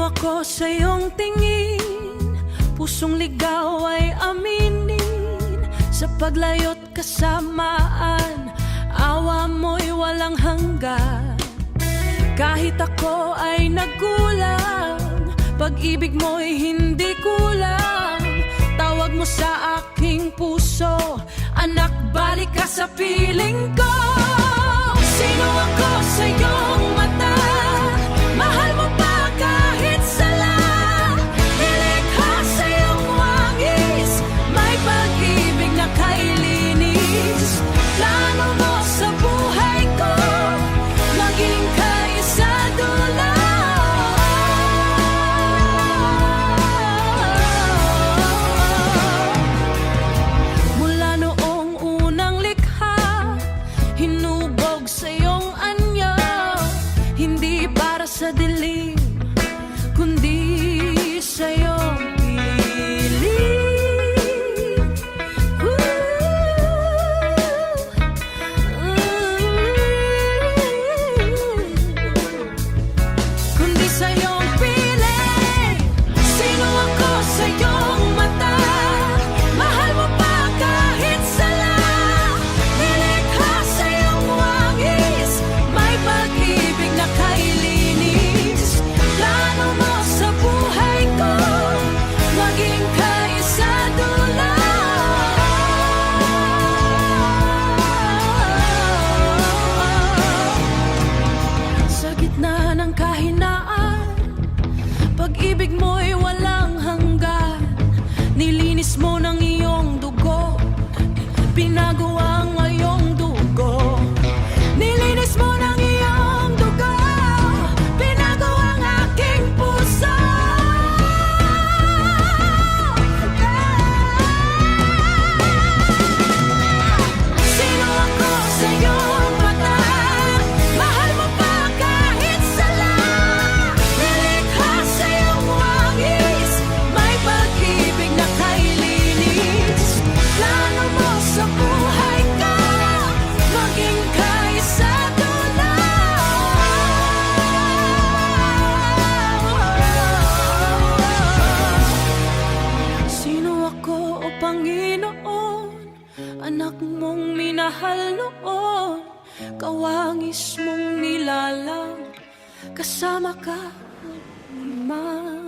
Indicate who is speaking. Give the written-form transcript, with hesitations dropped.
Speaker 1: Sino ako sa iyong tingin? Pusong ligaw ay aminin. Sa paglayo't kasamaan, awa mo'y walang hanggan. Kahit ako ay nagkulang, pag-ibig mo'y hindi kulang. Tawag mo sa aking puso, anak, balik ka sa piling ko. Sino ako sa iyong mata? Mahal mo pa kahit sala. Nilikha sa iyong wangis, may pag-ibig na kailinis. Plano mo sa buhay ko, maging kaisa dula. Mula noong unang likha, hinubog sa iyong anyo. Hindi para sa dilim, kundi sa iyong piling. Kundi sa iyong piling. Sino ako sa iyong mata? Mahal mo pa kahit sala. Nilikha sa iyong wangis, may pag-ibig na kailinis. Plano mo sa buhay ko, maging kaisa dula. Sa gitna ng kahinaan, pag-ibig mo'y walang hanggan. Nilinis mo ng iyong dugo, binago ang iyong dugo. Nilinis mo ng iyong dugo, binago ang aking puso. Sino ako sa iyong mata? Mahal mo pa kahit sala. Nilikha sa iyong wangis, may pag-ibig na kailinis. Plano mo sa buhay ko, maging kaisa dula. Sino ako, o Panginoon? Anak mong minahal noon, kawangis mong nilalang, kasama ka, Ama.